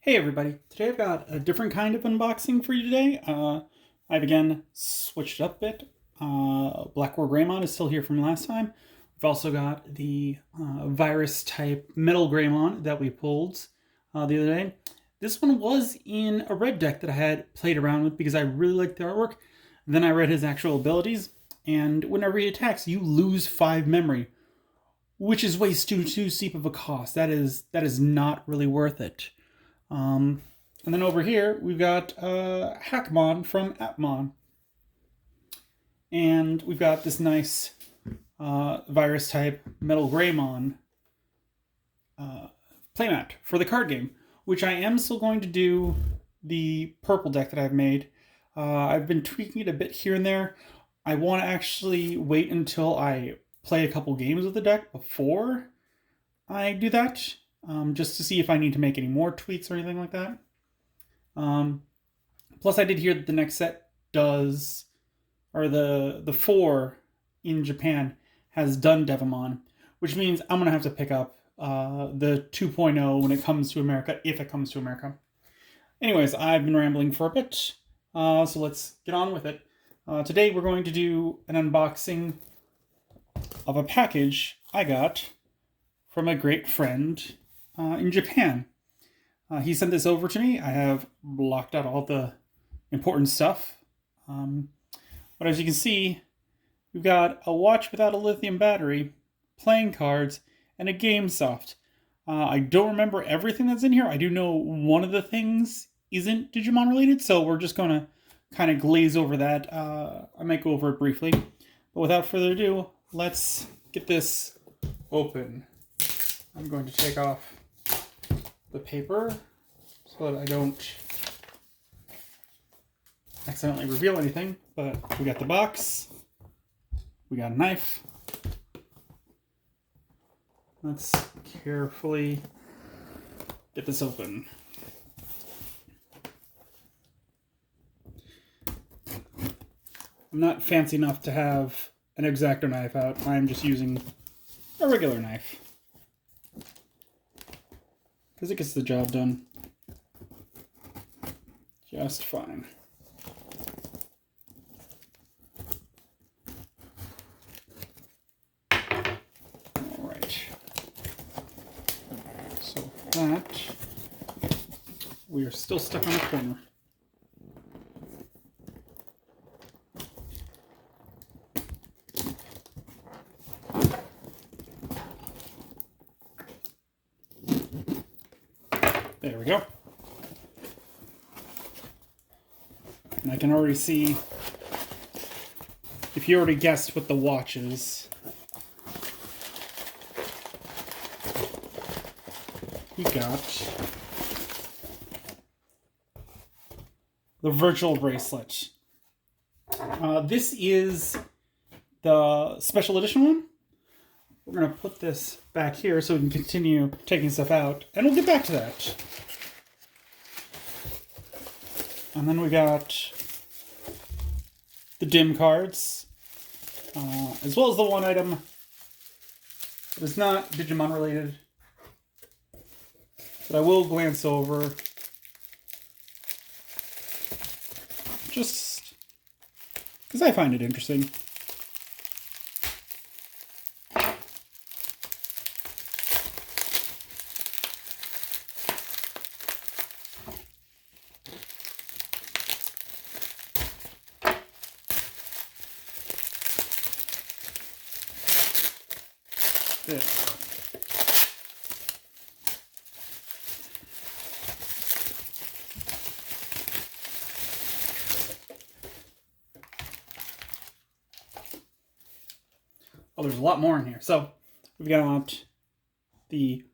Hey everybody, today I've got a different kind of unboxing for you today. I've again switched it up a bit. Black War Greymon is still here from last time. We've also got the virus type Metal Greymon that we pulled the other day. This one was in a red deck that I had played around with because I really liked the artwork. Then I read his actual abilities, and whenever he attacks, you lose 5 memory, which is way too steep of a cost. That is not really worth it. And then over here, we've got Hackmon from Appmon. And we've got this nice virus type Metal Greymon playmat for the card game, which I am still going to do the purple deck that I've made. I've been tweaking it a bit here and there. I want to actually wait until I play a couple games with the deck before I do that, just to see if I need to make any more tweaks or anything like that. Plus, I did hear that the next set does, or the 4 in Japan has done Devamon, which means I'm going to have to pick up the 2.0 when it comes to America, if it comes to America. Anyways, I've been rambling for a bit, so let's get on with it. Today we're going to do an unboxing of a package I got from a great friend in Japan. He sent this over to me. I have blocked out all the important stuff. But as you can see, we've got a watch without a lithium battery, playing cards, and a game soft. I don't remember everything that's in here. I do know one of the things isn't Digimon related, so we're just going to kind of glaze over that. I might go over it briefly. But without further ado, let's get this open. I'm going to take off the paper so that I don't accidentally reveal anything, but we got the box, we got a knife. Let's carefully get this open. I'm not fancy enough to have an X-Acto knife out. I'm just using a regular knife, because it gets the job done just fine. Alright. So that, we are still stuck on the corner. There we go. And I can already see, if you already guessed what the watch is, we got the virtual bracelet. This is the special edition one. We're going to put this back here so we can continue taking stuff out, and we'll get back to that. And then we got the dim cards, as well as the one item that is not Digimon related, that I will glance over just because I find it interesting. There. Oh, there's a lot more in here. So we've got the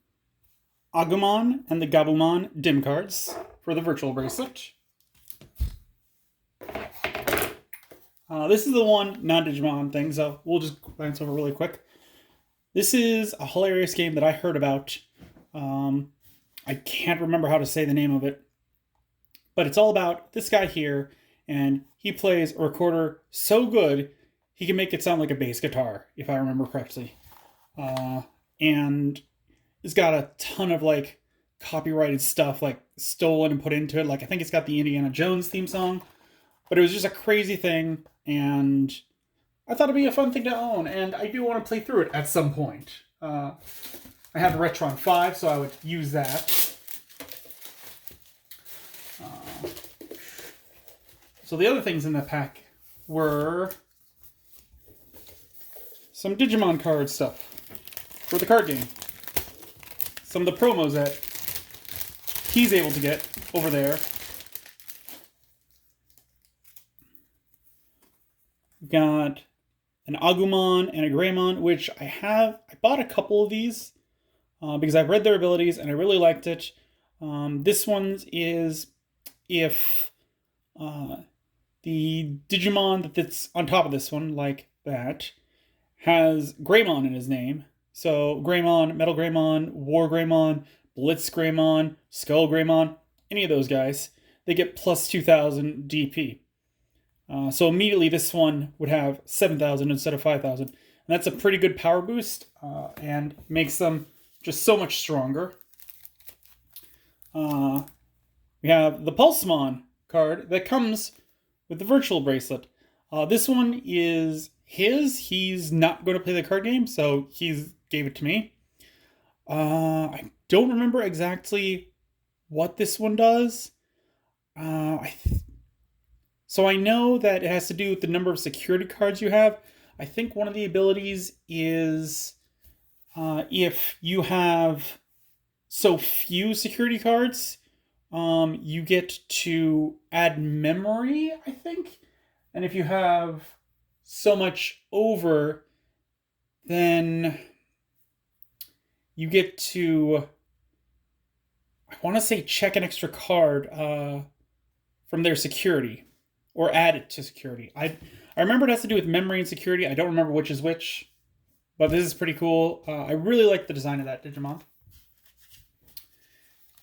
Agumon and the Gabumon dim cards for the virtual bracelet. This is the one non-Digimon thing, so we'll just glance over really quick. This is a hilarious game that I heard about. I can't remember how to say the name of it, but it's all about this guy here, and he plays a recorder so good he can make it sound like a bass guitar, if I remember correctly. And it's got a ton of like copyrighted stuff like stolen and put into it. Like I think it's got the Indiana Jones theme song, but it was just a crazy thing, and I thought it'd be a fun thing to own, and I do want to play through it at some point. I have a Retron 5, so I would use that. So the other things in the pack were some Digimon card stuff for the card game. Some of the promos that he's able to get over there. Got an Agumon and a Greymon, which I bought a couple of these because I've read their abilities and I really liked it. This one is if the Digimon that's on top of this one, like that, has Greymon in his name. So Greymon, Metal Greymon, War Greymon, Blitz Greymon, Skull Greymon, any of those guys, they get plus 2,000 DP. So immediately this one would have 7,000 instead of 5,000. And that's a pretty good power boost and makes them just so much stronger. We have the Pulsemon card that comes with the virtual bracelet. This one is his. He's not going to play the card game, so he gave it to me. I don't remember exactly what this one does. So I know that it has to do with the number of security cards you have. I think one of the abilities is if you have so few security cards, you get to add memory, I think. And if you have so much over, then you get to, I want to say, check an extra card from their security or add it to security. I remember it has to do with memory and security. I don't remember which is which, but this is pretty cool. I really like the design of that Digimon.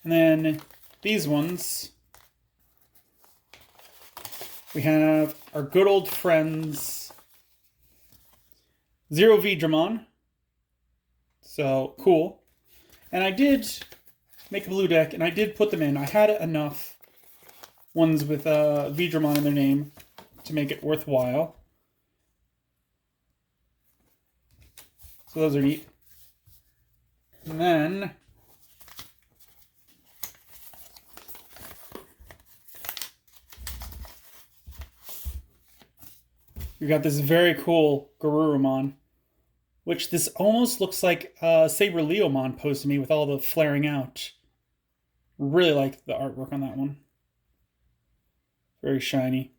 And then these ones, we have our good old friends Zero Vidramon. So cool. And I did make a blue deck, and I did put them in. I had enough ones with Vidramon in their name to make it worthwhile. So those are neat. And then we got this very cool Garurumon, which this almost looks like Saber Leomon posed to me with all the flaring out. Really like the artwork on that one. Very shiny.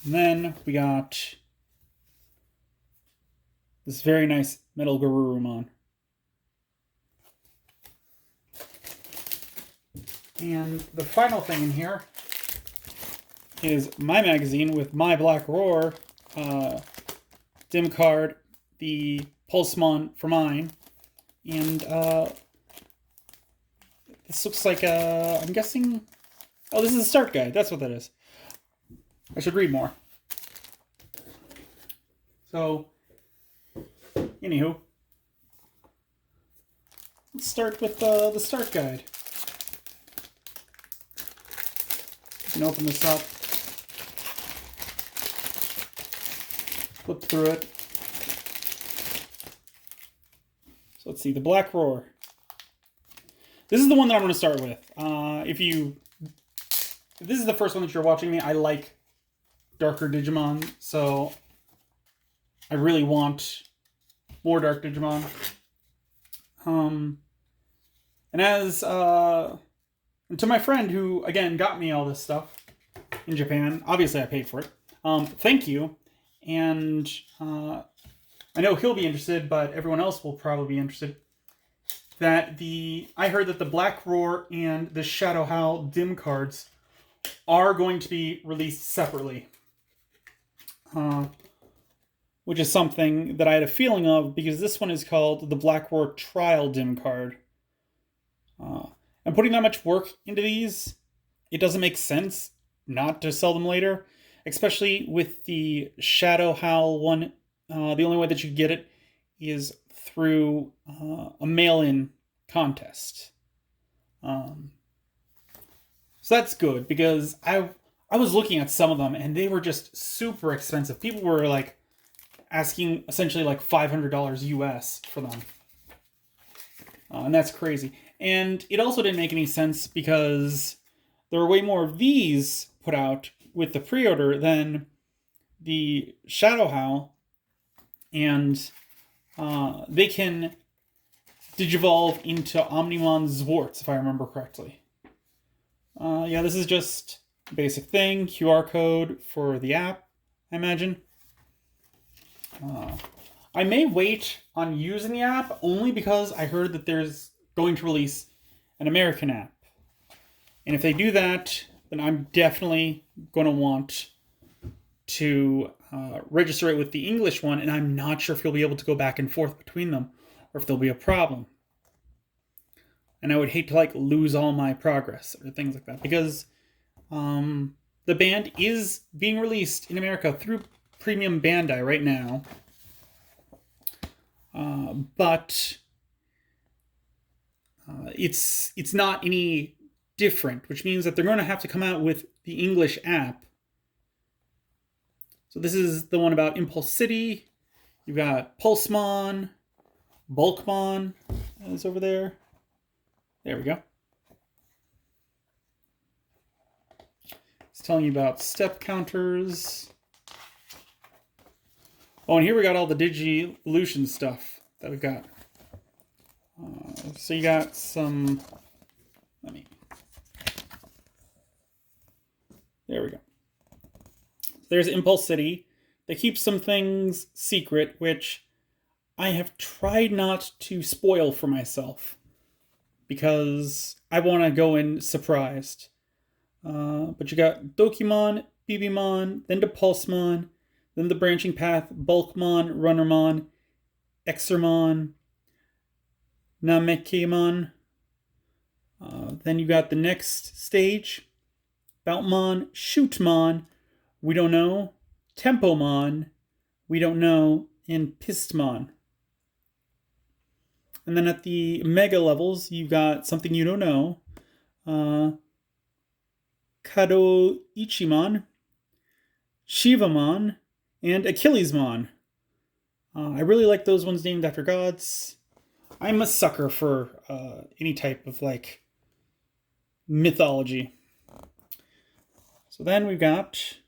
And then we got this very nice Metal Garurumon. And the final thing in here is my magazine with my Black Roar dim card, the Pulsemon for mine, and this looks like I'm guessing, oh, this is a start guide. That's what that is. I should read more. So, anywho, let's start with the start guide. You can open this up, flip through it. So let's see, the Black Roar. This is the one that I'm going to start with. If this is the first one that you're watching me, I like darker Digimon, so I really want more dark Digimon. And to my friend who, again, got me all this stuff in Japan, obviously I paid for it, thank you. And I know he'll be interested, but everyone else will probably be interested. I heard that the Black Roar and the Shadow Howl dim cards are going to be released separately. Which is something that I had a feeling of, because this one is called the Black Roar Trial dim card. And putting that much work into these, it doesn't make sense not to sell them later, especially with the Shadow Howl one the only way that you get it is through a mail-in contest. So that's good because I was looking at some of them and they were just super expensive. People were like asking essentially like $500 US for them. And that's crazy. And it also didn't make any sense because there were way more V's put out with the pre-order than the Shadow Howl, and they can digivolve into Omnimon Zwarts, if I remember correctly. Yeah, this is just a basic thing. QR code for the app, I imagine. I may wait on using the app only because I heard that there's going to release an American app. And if they do that, then I'm definitely going to want to register it with the English one, and I'm not sure if you'll be able to go back and forth between them or if there'll be a problem. And I would hate to like lose all my progress or things like that because the band is being released in America through Premium Bandai right now. But it's not any different, which means that they're going to have to come out with the English app. So this is the one about Impulse City. You've got Pulsemon, Bulkmon is over there. There we go. It's telling you about step counters. Oh, and here we got all the Digivolution stuff that we've got. So you got some... There we go. There's Impulse City. They keep some things secret, which I have tried not to spoil for myself because I want to go in surprised. But you got Dokimon, Bibimon, then Pulsemon, then the Branching Path, Bulkmon, Runnermon, Exermon, Namekemon. Then you got the next stage, Boutmon, Shootmon, we don't know, Tempomon, we don't know, and Pistmon. And then at the mega levels, you've got something you don't know, Kadoichimon, Shivamon, and Achillesmon. I really like those ones named after gods. I'm a sucker for any type of like mythology. So then we've got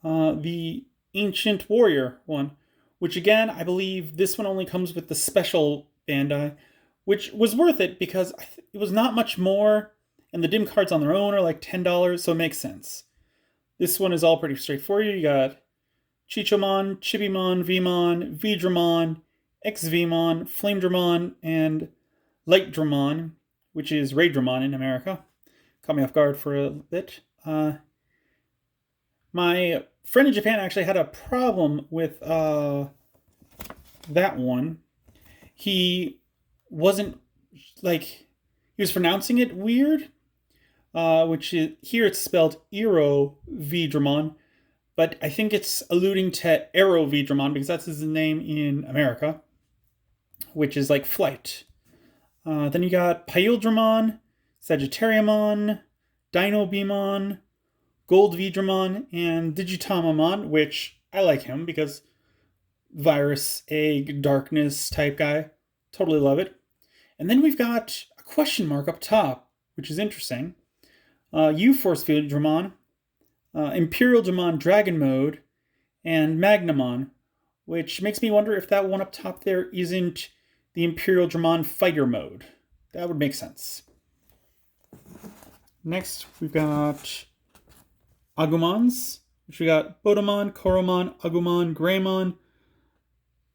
the Ancient Warrior one, which again, I believe this one only comes with the special Bandai, which was worth it because it was not much more, and the dim cards on their own are like $10, so it makes sense. This one is all pretty straightforward. You got Chichomon, Chibimon, Vmon, Vidramon, Xvmon, Flamedramon, and Lightdramon, which is Raydramon in America. Caught me off guard for a bit. My friend in Japan actually had a problem with that one. He wasn't like he was pronouncing it weird, which is here it's spelled Eero Vidramon, but I think it's alluding to Aero Vidramon because that's his name in America, which is like flight. Then you got Paildramon, Sagittariumon, Dinobemon, Gold Vidramon, and Digitamamon, which I like him because virus, egg, darkness type guy. Totally love it. And then we've got a question mark up top, which is interesting. U-Force Vidramon, Imperial Dramon Dragon Mode, and Magnamon, which makes me wonder if that one up top there isn't the Imperial Dramon Fighter Mode. That would make sense. Next, we've got Agumons, which we got Bodamon, Koromon, Agumon, Greymon,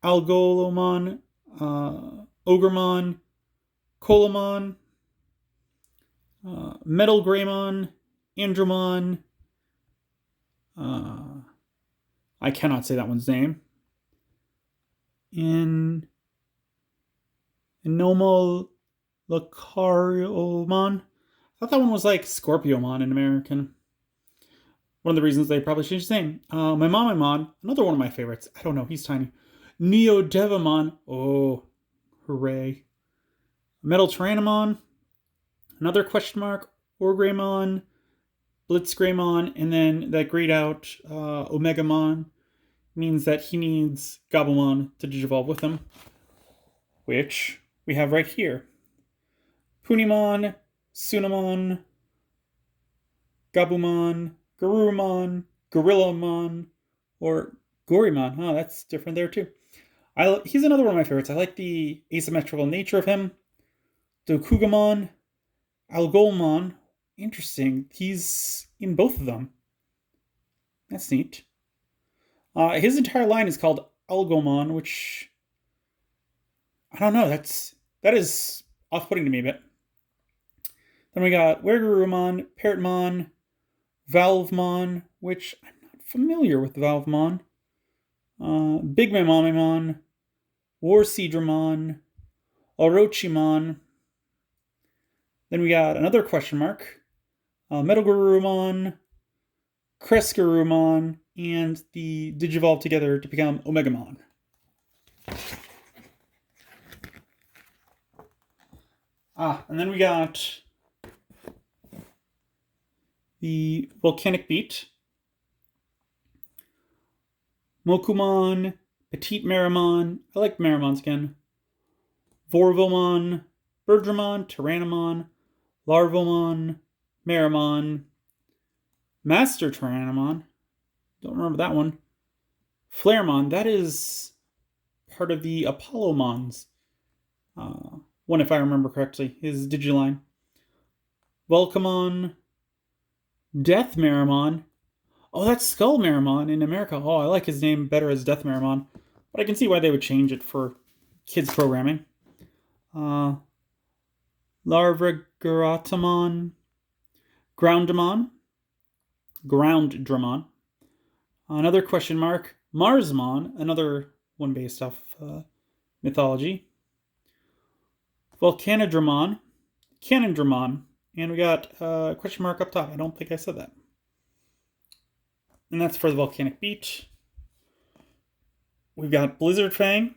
Algolomon, Ogremon, Colomon, Metal Greymon, Andromon, I cannot say that one's name, Inomo Lacariomon. I thought that one was like Scorpiomon in American. One of the reasons they probably changed his name. My Mamamon, another one of my favorites. I don't know, he's tiny. Neo Devamon. Oh, hooray. Metal Tyrannomon, another question mark. Orgreymon, Blitzgreymon, and then that grayed out Omegamon means that he needs Gabumon to digivolve with him, which we have right here. Punimon, Sunamon, Gabumon, Garurumon, Gorillamon, or Gorimon. Oh, that's different there too. He's another one of my favorites. I like the asymmetrical nature of him. Dokugamon, Algolmon. Interesting. He's in both of them. That's neat. His entire line is called Algomon, which I don't know. That is off-putting to me a bit. Then we got Wergurumon, Parrotmon, Valvemon, which I'm not familiar with Valvemon. Big Mamamon, Warseedramon, Orochimon. Then we got another question mark. Metalgarurumon, Cresgarurumon, and the Digivolve together to become Omegamon. And then we got the Volcanic Beat, Mokumon, Petite Marimon. I like Marimons again. Vorvomon, Birdramon, Tyrannomon, Larvomon, Marimon, Master Tyrannomon. Don't remember that one. Flaremon, that is part of the Apollomons. One, if I remember correctly, his Digiline. Volcamon, Death Marimon. Oh, that's Skull Marimon in America. Oh, I like his name better as Death Marimon. But I can see why they would change it for kids programming. Larvagaratamon, Groundamon, another question mark, Marsmon, another one based off mythology, Volcanodramon, Canondramon, and we got a question mark up top. I don't think I said that. And that's for the Volcanic Beat. We've got Blizzard Fang,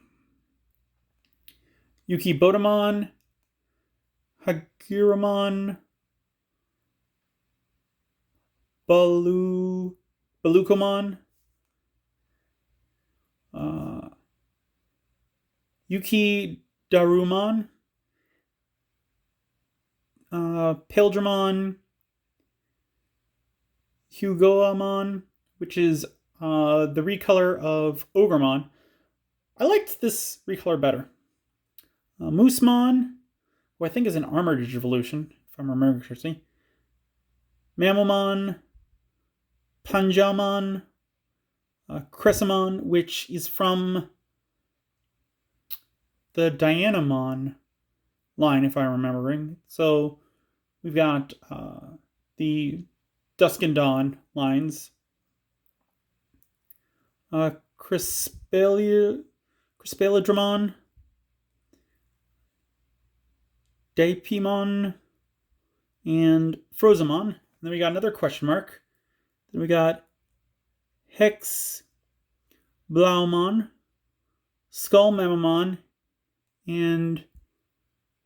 Yukibotamon, Haguramon, Balukomon, Yuki Darumon, Pildramon, Hugoamon, which is the recolor of Ogremon. I liked this recolor better. Moosemon, who I think is an armored evolution, if I'm remembering correctly. Mammomon, Panjamon, Cressamon, which is from the Dianamon line, if I'm remembering. So we've got the Dusk and Dawn lines. Crispelidramon, Daipimon, and Frozamon. And then we got another question mark. Then we got Hex Blaumon, Skullmamamon, and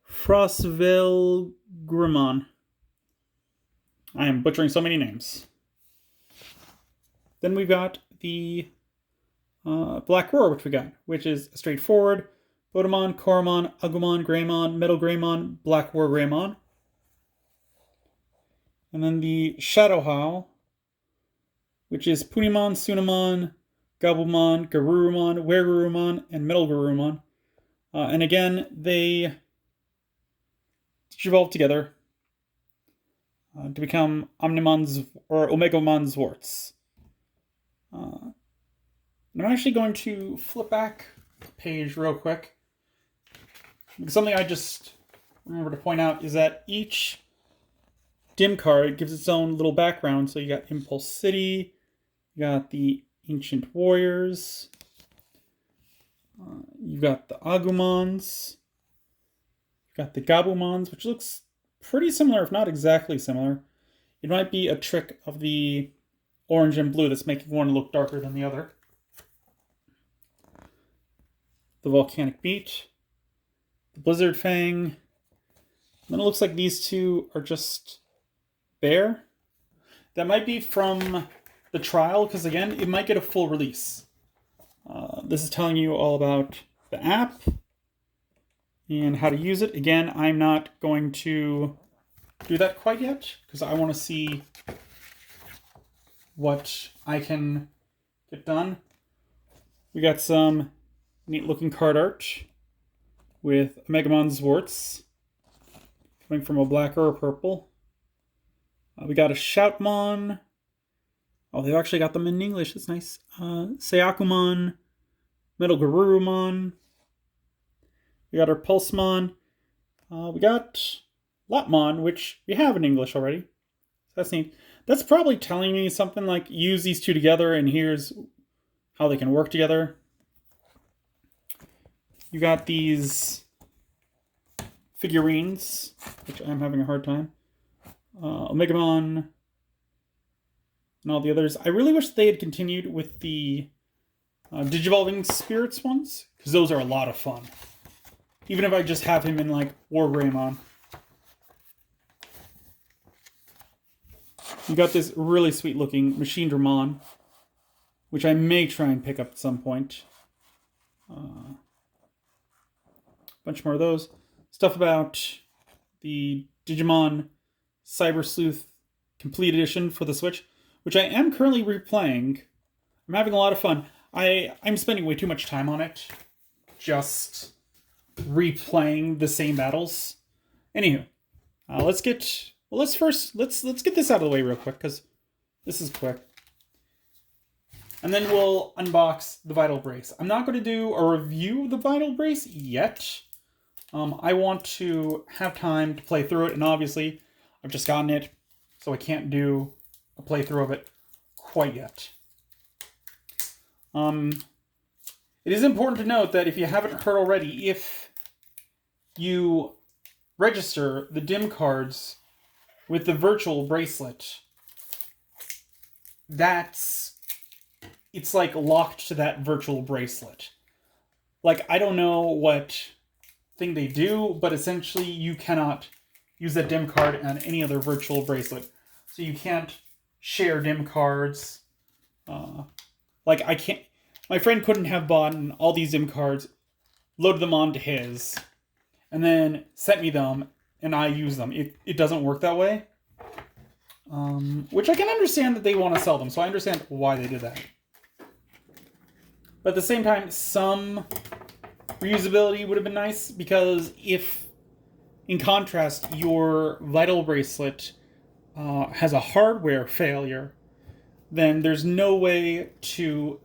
Frostvelgrimon. I am butchering so many names. Then we've got the Black Roar, which is straightforward. Botamon, Koromon, Agumon, Greymon, Metal Greymon, Black War Greymon. And then the Shadow Howl, which is Punimon, Sunamon, Gabumon, Garurumon, Wergurumon, and Metal Garurumon. And again, they evolve together to become Omnimon or Omegamon Zwarts. I'm actually going to flip back the page real quick. Something I just remember to point out is that each dim card gives its own little background. So you got Impulse City, you got the Ancient Warriors, you've got the Agumons, you've got the Gabumons, which looks pretty similar, if not exactly similar. It might be a trick of the orange and blue that's making one look darker than the other. The Volcanic Beat, the Blizzard Fang. Then it looks like these two are just bare. That might be from the trial, because again, it might get a full release. This is telling you all about the app and how to use it. Again, I'm not going to do that quite yet, because I want to see what I can get done. We got some neat looking card art with Megamon Zwarts coming from a black or a purple. We got a Shoutmon. Oh, they've actually got them in English. That's nice. Sayakumon, Metal Garurumon. We got our Pulsemon. We got Lopmon, which we have in English already. So that's neat. That's probably telling me something like, use these two together and here's how they can work together. You got these figurines, which I'm having a hard time. Omegamon and all the others. I really wish they had continued with the Digivolving Spirits ones, because those are a lot of fun. Even if I just have him in, like, War Greymon. You got this really sweet looking Machine Dramon, which I may try and pick up at some point. Bunch more of those. Stuff about the Digimon Cyber Sleuth Complete Edition for the Switch, which I am currently replaying. I'm having a lot of fun. I'm spending way too much time on it, just replaying the same battles. Anywho, let's get this out of the way real quick, because this is quick. And then we'll unbox the Vital Brace. I'm not going to do a review of the Vital Brace yet. I want to have time to play through it, and obviously I've just gotten it, so I can't do a playthrough of it quite yet. It is important to note that if you haven't heard already, if you register the DIM cards with the virtual bracelet, it's like locked to that virtual bracelet. Like, I don't know what thing they do, but essentially you cannot use that DIM card on any other virtual bracelet. So you can't share DIM cards. Like, I can't... My friend couldn't have bought all these DIM cards, loaded them onto his, and then sent me them, and I use them. It doesn't work that way. Which I can understand that they want to sell them, so I understand why they did that. But at the same time, some reusability would have been nice, because if, in contrast, your Vital Bracelet has a hardware failure, then there's no way to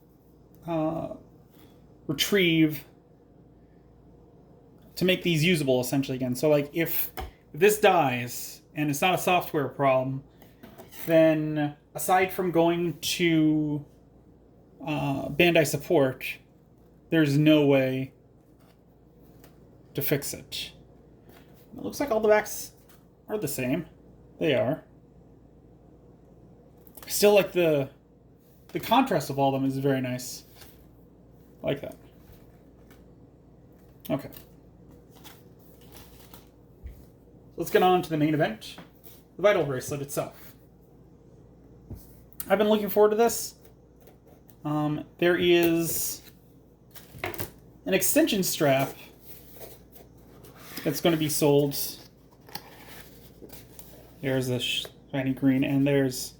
retrieve, to make these usable, essentially, again. So, like, if this dies, and it's not a software problem, then, aside from going to Bandai support, there's no way to fix it. It looks like all the backs are the same. They are. Still, like, the contrast of all of them is very nice. I like that. Okay. Let's get on to the main event, the Vital Bracelet itself. I've been looking forward to this. There is an extension strap that's going to be sold. There's a shiny green, and there's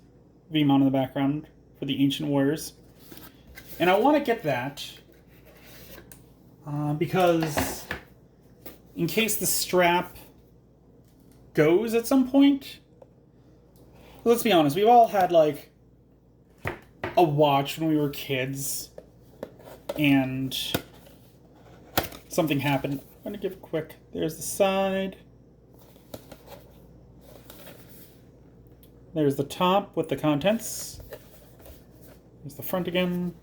Vemon in the background for the Ancient Warriors. And I want to get that because in case the strap goes at some point. Let's be honest, we've all had, like, a watch when we were kids, and something happened. I'm going to give a quick... There's the side. There's the top with the contents. There's the front again.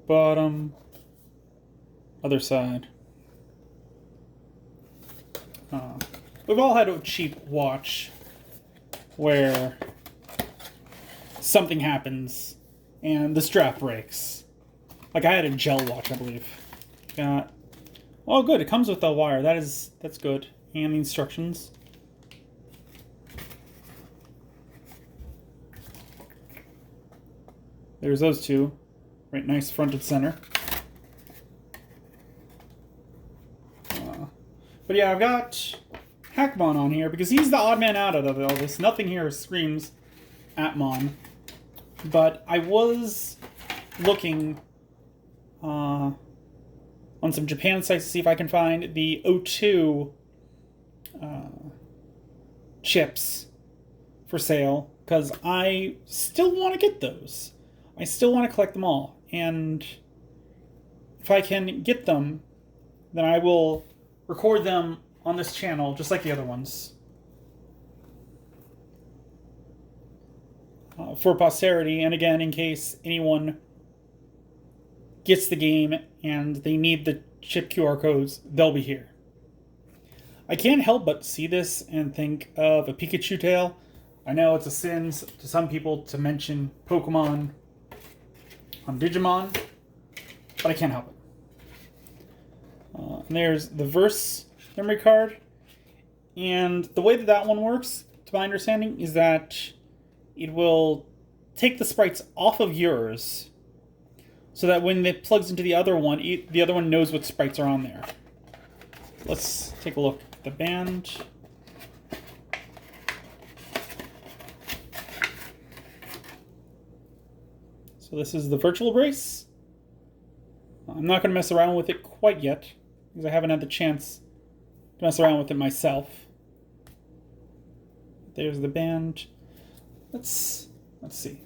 Bottom. Other side. We've all had a cheap watch where something happens and the strap breaks. Like I had a gel watch, I believe. Got oh good, it comes with a wire. That's good. And the instructions. There's those two. Right, nice front and center. But yeah, I've got Hackmon on here because he's the odd man out of all this. Nothing here screams Atmon. But I was looking on some Japan sites to see if I can find the O2 chips for sale because I still want to get those. I still want to collect them all. And if I can get them, then I will record them on this channel just like the other ones. For posterity, and again, in case anyone gets the game and they need the chip QR codes, they'll be here. I can't help but see this and think of a Pikachu tail. I know it's a sin to some people to mention Pokemon on Digimon, but I can't help it. And there's the Verse memory card, and the way that one works, to my understanding, is that it will take the sprites off of yours so that when it plugs into the other one knows what sprites are on there. Let's take a look at the band. So this is the virtual brace. I'm not going to mess around with it quite yet because I haven't had the chance to mess around with it myself. There's the band. Let's see.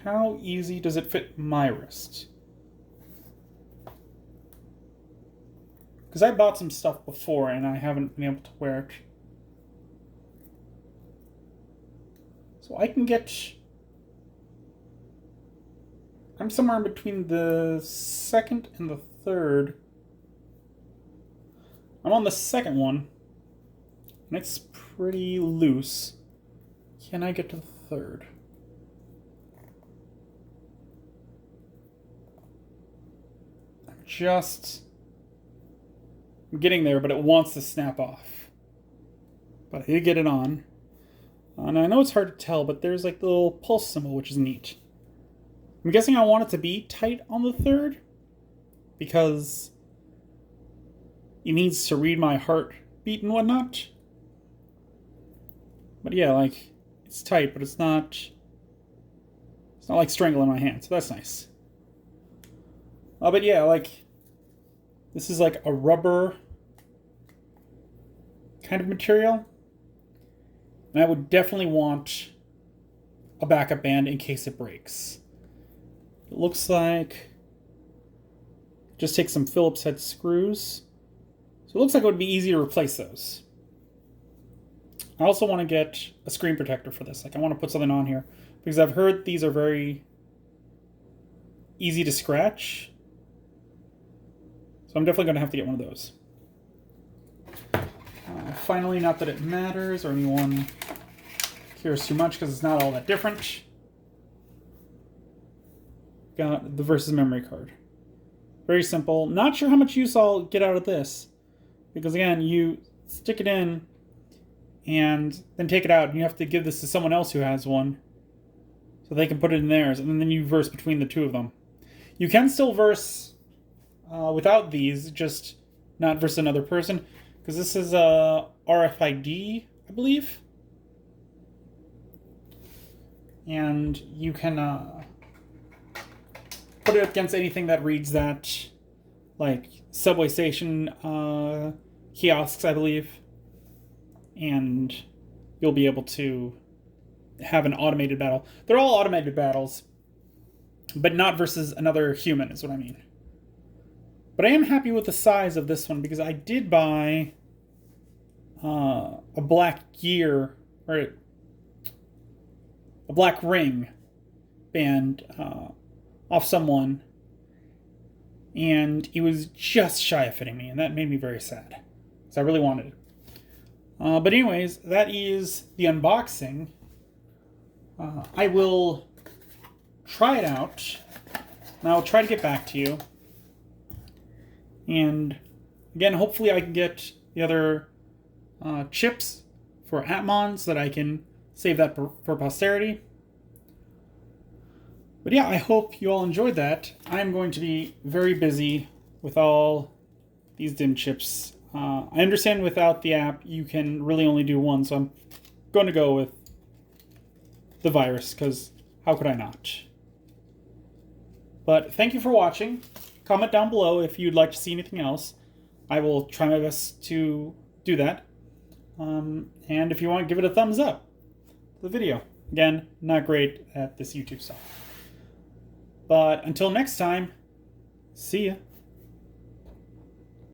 How easy does it fit my wrist? Because I bought some stuff before and I haven't been able to wear it. So I can get... I'm somewhere in between the second and the third. I'm on the second one. And it's pretty loose. Can I get to the third? I'm getting there, but it wants to snap off. But I did get it on. And I know it's hard to tell, but there's like the little pulse symbol, which is neat. I'm guessing I want it to be tight on the third because it needs to read my heartbeat and whatnot. But yeah, like, it's tight, but it's not like strangling my hand, so that's nice. But yeah, like, this is like a rubber kind of material. And I would definitely want a backup band in case it breaks. It looks like just take some Phillips head screws. So it looks like it would be easy to replace those. I also want to get a screen protector for this. Like I want to put something on here because I've heard these are very easy to scratch. So I'm definitely going to have to get one of those. Finally, not that it matters or anyone cares too much because it's not all that different. Got the Versus memory card. Very simple. Not sure how much use I'll get out of this. Because again, you stick it in and then take it out and you have to give this to someone else who has one. So they can put it in theirs and then you verse between the two of them. You can still verse without these, just not verse another person. Because this is RFID, I believe. And you can put it up against anything that reads that, like subway station kiosks, I believe. And you'll be able to have an automated battle. They're all automated battles, but not versus another human, is what I mean. But I am happy with the size of this one because I did buy a black gear, or a black ring band off someone, and it was just shy of fitting me, and that made me very sad because I really wanted it. But anyways, that is the unboxing. I will try it out, and I'll try to get back to you. And again, hopefully I can get the other chips for Atmon so that I can save that for posterity. But yeah, I hope you all enjoyed that. I'm going to be very busy with all these DIM chips. I understand without the app you can really only do one, so I'm going to go with the virus, because how could I not? But thank you for watching. Comment down below if you'd like to see anything else. I will try my best to do that. And if you want, give it a thumbs up to the video. Again, not great at this YouTube stuff. But until next time, see ya.